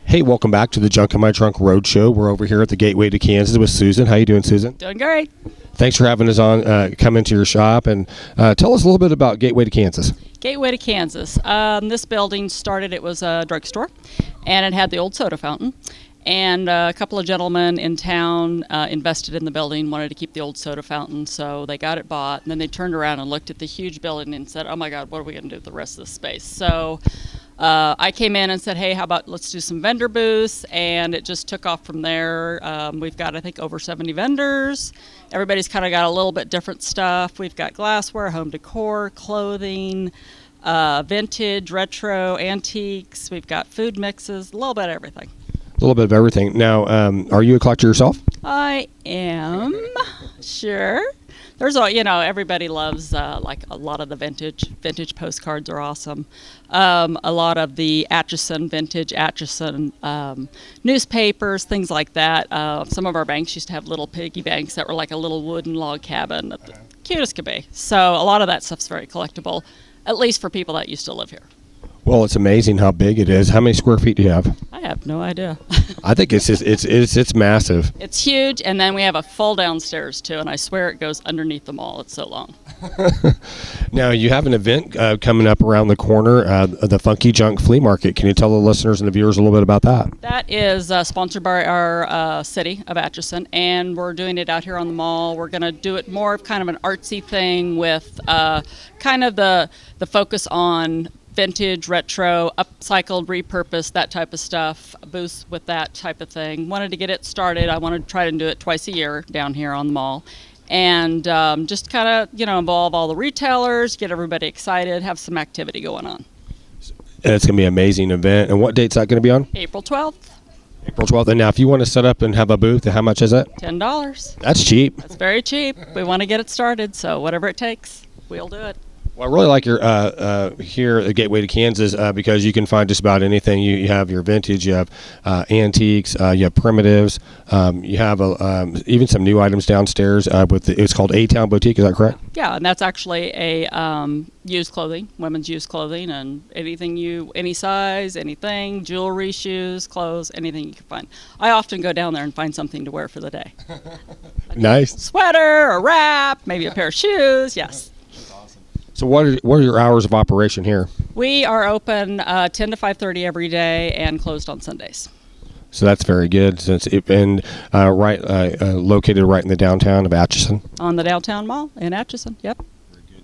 Hey, welcome back to the Junk in My Trunk Roadshow. We're over here at the Gateway to Kansas with Susan. How you doing, Susan? Doing great. Thanks for having us on. Come into your shop and tell us a little bit about Gateway to Kansas. Gateway to Kansas. This building started, it was a drugstore, and it had the old soda fountain. And a couple of gentlemen in town invested in the building, wanted to keep the old soda fountain, so they got it bought. And then they turned around and looked at the huge building and said, oh my God, what are we going to do with the rest of the space? So I came in and said, hey, how about let's do some vendor booths, and it just took off from there. We've got, I think, over 70 vendors. Everybody's kind of got a little bit different stuff. We've got glassware, home decor, clothing, vintage, retro, antiques. We've got food mixes, a little bit of everything. A little bit of everything. Now, are you a collector yourself? I am, sure. There's a, everybody loves like a lot of the vintage postcards are awesome. A lot of the vintage Atchison newspapers, things like that. Some of our banks used to have little piggy banks that were like a little wooden log cabin, cute as could be. So a lot of that stuff's very collectible, at least for people that used to live here. Well, it's amazing how big it is. How many square feet do you have? I have no idea. I think it's massive. It's huge, and then we have a full downstairs too, and I swear it goes underneath the mall. It's so long. Now, you have an event coming up around the corner, the Funky Junk Flea Market. Can you tell the listeners and the viewers a little bit about that? That is sponsored by our city of Atchison, and we're doing it out here on the mall. We're going to do it more of kind of an artsy thing with kind of the focus on vintage, retro, upcycled, repurposed, that type of stuff, booths with that type of thing. Wanted to get it started. I wanted to try to do it twice a year down here on the mall. And just kind of, involve all the retailers, get everybody excited, have some activity going on. And it's going to be an amazing event. And what date's that going to be on? April 12th. April 12th. And now, if you want to set up and have a booth, how much is it? $10. That's cheap. That's very cheap. We want to get it started, so whatever it takes, we'll do it. Well, I really like your here at the Gateway to Kansas because you can find just about anything. You have your vintage, you have antiques, you have primitives, you have even some new items downstairs. It's called A-Town Boutique. Is that correct? Yeah, and that's actually a used clothing, women's used clothing, and any size, anything, jewelry, shoes, clothes, anything you can find. I often go down there and find something to wear for the day. Nice. Sweater, a wrap, maybe a pair of shoes. Yes. So what are your hours of operation here? We are open 10 to 5:30 every day and closed on Sundays. So that's very good. Located right in the downtown of Atchison. On the downtown mall in Atchison, yep.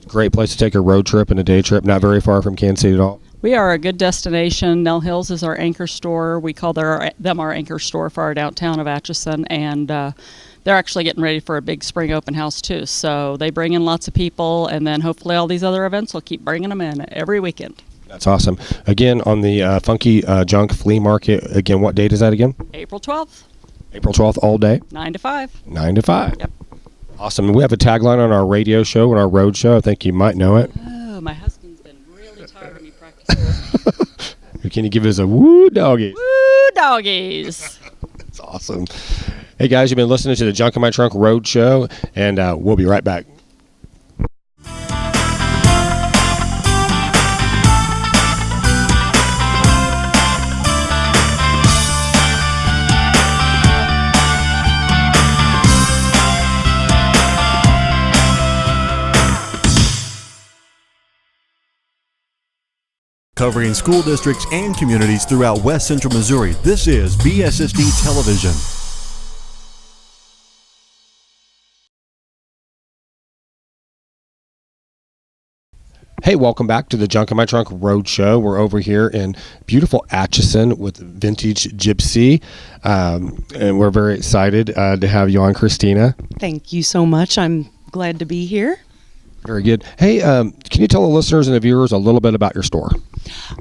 Great place to take a road trip and a day trip, not very far from Kansas City at all. We are a good destination. Nell Hills is our anchor store. We call them our anchor store for our downtown of Atchison, and they're actually getting ready for a big spring open house too. So they bring in lots of people, and then hopefully all these other events will keep bringing them in every weekend. That's awesome. Again, on the Funky Junk Flea Market, again, what date is that again? April 12th. April 12th, all day? 9 to 5. 9 to 5. Yep. Awesome. We have a tagline on our radio show and our road show. I think you might know it. Oh, my husband's been really tired of me practicing. Can you give us a woo doggies? Woo doggies. That's awesome. Hey guys, you've been listening to the Junk in My Trunk Road Show, and we'll be right back. Covering school districts and communities throughout West Central Missouri, this is BSSD Television. Hey, welcome back to the Junk in My Trunk Road Show. We're over here in beautiful Atchison with Vintage Gypsy, and we're very excited to have you on, Christina. Thank you so much. I'm glad to be here. Very good. Hey, can you tell the listeners and the viewers a little bit about your store?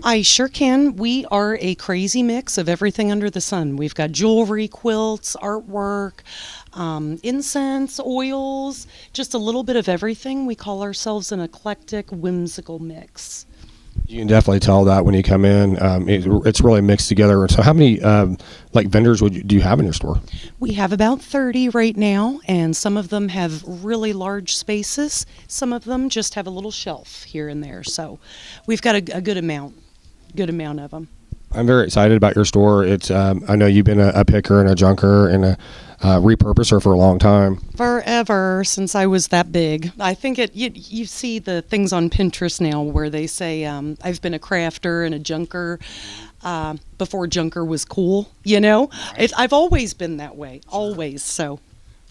I sure can. We are a crazy mix of everything under the sun. We've got jewelry, quilts, artwork, incense, oils, just a little bit of everything. We call ourselves an eclectic, whimsical mix. You can definitely tell that when you come in. It's really mixed together. So how many vendors do you have in your store? We have about 30 right now, and some of them have really large spaces. Some of them just have a little shelf here and there. So we've got a good amount of them. I'm very excited about your store. It's I know you've been a picker and a junker and a repurposer for a long time. Forever, since I was that big. I think you see the things on Pinterest now where they say I've been a crafter and a junker before junker was cool. You know, I've always been that way, always. So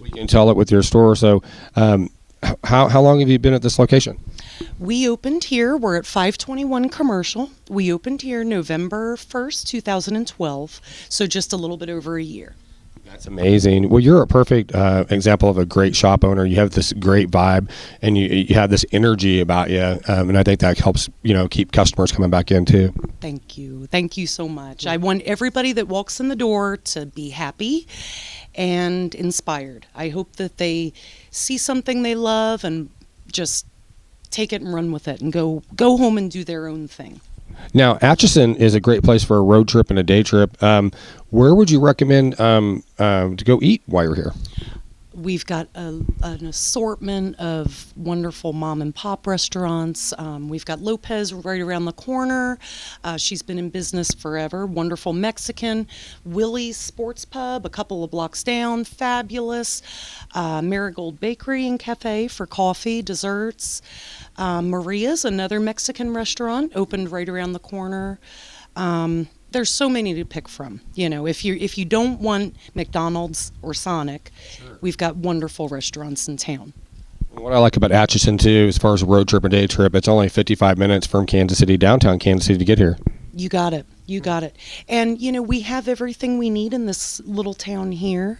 We can tell it with your store. So how long have you been at this location? we opened here. We're at 521 Commercial. We opened here November 1st, 2012. So just a little bit over a year. That's amazing. Well, you're a perfect example of a great shop owner. You have this great vibe, and you have this energy about you, and I think that helps keep customers coming back in too. Thank you so much. I want everybody that walks in the door to be happy and inspired. I hope that they see something they love and just take it and run with it and go home and do their own thing. Now, Atchison is a great place for a road trip and a day trip. Where would you recommend to go eat while you're here? We've got an assortment of wonderful mom and pop restaurants. We've got Lopez right around the corner. She's been in business forever. Wonderful Mexican. Willie's Sports Pub, a couple of blocks down. Fabulous. Marigold Bakery and Cafe for coffee, desserts. Maria's, another Mexican restaurant, opened right around the corner. There's so many to pick from. If you don't want McDonald's or Sonic, we've got wonderful restaurants in town. What I like about Atchison too, as far as a road trip and day trip, it's only 55 minutes from Kansas City, downtown Kansas City, to get here. You got it. And we have everything we need in this little town here.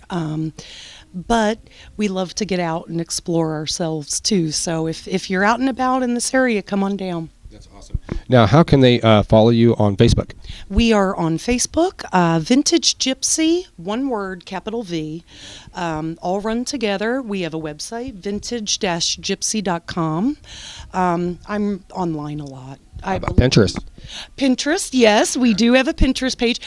But we love to get out and explore ourselves too. So if you're out and about in this area, come on down. That's awesome. Now, how can they follow you on Facebook? We are on Facebook, Vintage Gypsy, one word, capital V, all run together. We have a website, vintage-gypsy.com. I'm online a lot. How about Pinterest? Pinterest, yes, we do have a Pinterest page.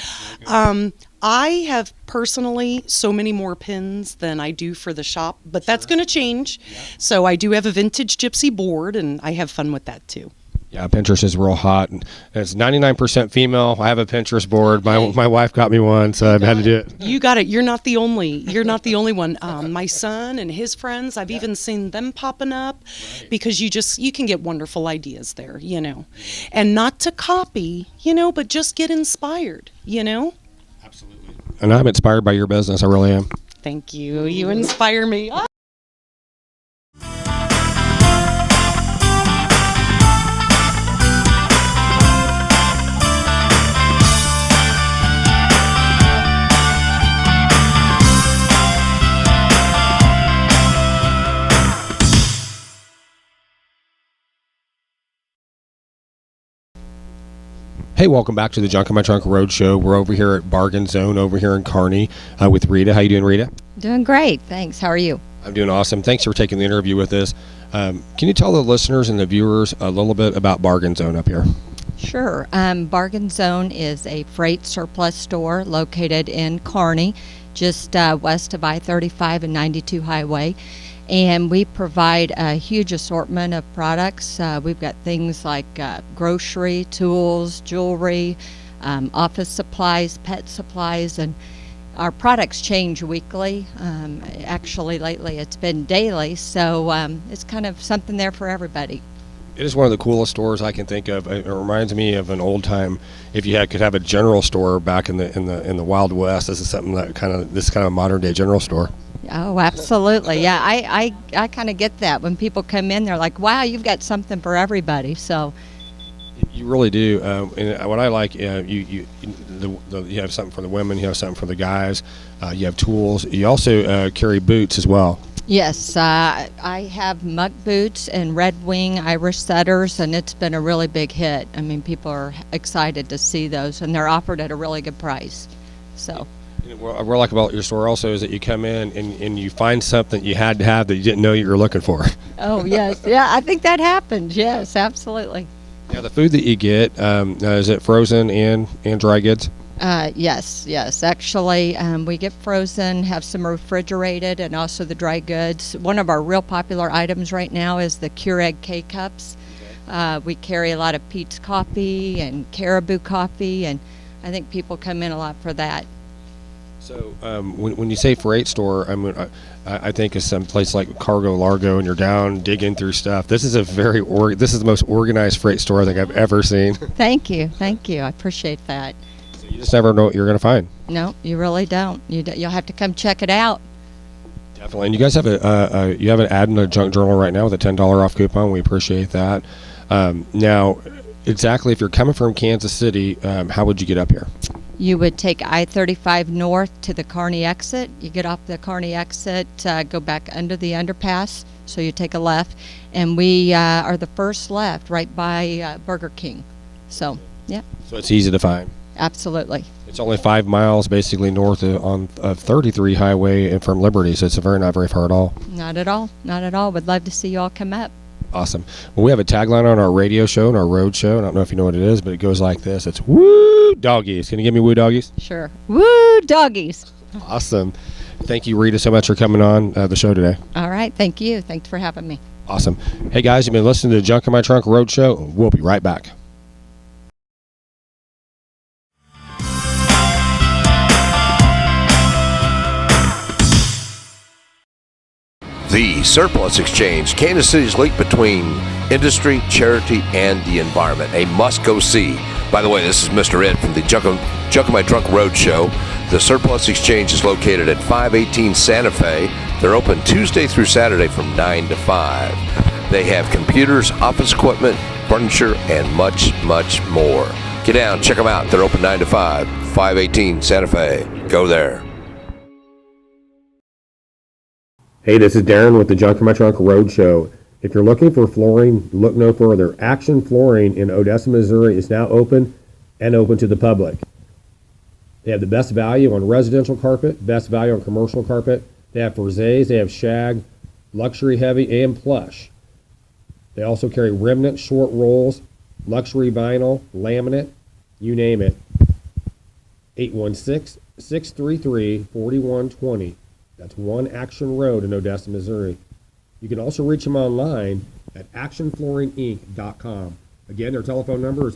I have personally so many more pins than I do for the shop, but that's going to change. Yeah. So I do have a Vintage Gypsy board, and I have fun with that too. Yeah, Pinterest is real hot, and it's 99% female. I have a Pinterest board. My wife got me one, so I've had to do it. You got it. You're not the only one. My son and his friends, I've even seen them popping up, because you can get wonderful ideas there, and not to copy, but just get inspired, Absolutely. And I'm inspired by your business. I really am. Thank you. You inspire me. Hey, welcome back to the Junk in My Trunk Roadshow. We're over here at Bargain Zone over here in Kearney with Rita. How you doing, Rita? Doing great, thanks. How are you? I'm doing awesome. Thanks for taking the interview with us. Can you tell the listeners and the viewers a little bit about Bargain Zone up here? Sure. Bargain Zone is a freight surplus store located in Kearney, just west of I-35 and 92 Highway. And we provide a huge assortment of products. We've got things like grocery, tools, jewelry, office supplies, pet supplies, and our products change weekly. Actually, lately it's been daily, so it's kind of something there for everybody. It is one of the coolest stores I can think of. It reminds me of an old time. If you could have a general store back in the Wild West, this is something that kind of a modern day general store. Oh, absolutely. Yeah, I kind of get that. When people come in, they're like, wow, you've got something for everybody. So you really do. And what I like, you have something for the women, you have something for the guys, you have tools. You also carry boots as well. Yes, I have muck boots and Red Wing Irish setters, and it's been a really big hit. I mean, people are excited to see those, and they're offered at a really good price. So. What I really like about your store also is that you come in and you find something you had to have that you didn't know you were looking for. Oh, yes. Yeah, I think that happens. Yes, absolutely. Now, the food that you get, is it frozen and dry goods? Yes. Actually, we get frozen, have some refrigerated, and also the dry goods. One of our real popular items right now is the Keurig K-Cups. We carry a lot of Pete's Coffee and Caribou Coffee, and I think people come in a lot for that. So when you say freight store, I think of some place like Cargo Largo, and you're down digging through stuff. This is this is the most organized freight store I think I've ever seen. Thank you. I appreciate that. So you just never know what you're going to find. No, you really don't. You'll have to come check it out. Definitely. And you guys have you have an ad in the Junk Journal right now with a $10 off coupon. We appreciate that. Now, exactly, if you're coming from Kansas City, how would you get up here? You would take I-35 north to the Kearney exit. You get off the Kearney exit, go back under the underpass, so you take a left. And we are the first left right by Burger King. So, yeah. So it's easy to find. Absolutely. It's only 5 miles basically north on 33 highway and from Liberty, so it's not very far at all. Not at all. Not at all. Would love to see you all come up. Awesome. Well, we have a tagline on our radio show and our road show. I don't know if you know what it is, but it goes like this. It's woo doggies. Can you give me woo doggies? Sure. Woo doggies. Awesome. Thank you, Rita, so much for coming on the show today. All right. Thank you. Thanks for having me. Awesome. Hey, guys, you've been listening to the Junk in My Trunk Road Show. We'll be right back. The Surplus Exchange, Kansas City's link between industry, charity, and the environment. A must-go see. By the way, this is Mr. Ed from the Junk in My Trunk Road Show. The Surplus Exchange is located at 518 Santa Fe. They're open Tuesday through Saturday from 9 to 5. They have computers, office equipment, furniture, and much, much more. Get down, check them out. They're open 9 to 5, 518 Santa Fe. Go there. Hey, this is Darren with the Junk in My Trunk Road Show. If you're looking for flooring, look no further. Action Flooring in Odessa, Missouri is now open and open to the public. They have the best value on residential carpet, best value on commercial carpet. They have Forzays, they have shag, luxury heavy, and plush. They also carry remnant short rolls, luxury vinyl, laminate, you name it. 816-633-4120. That's One Action Road in Odessa, Missouri. You can also reach them online at actionflooringinc.com. Again, their telephone number is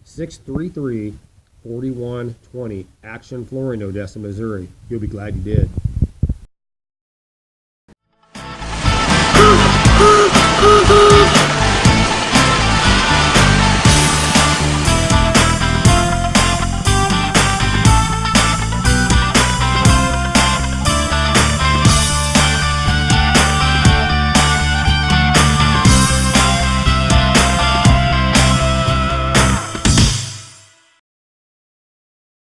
816-633-4120. Action Flooring, Odessa, Missouri. You'll be glad you did.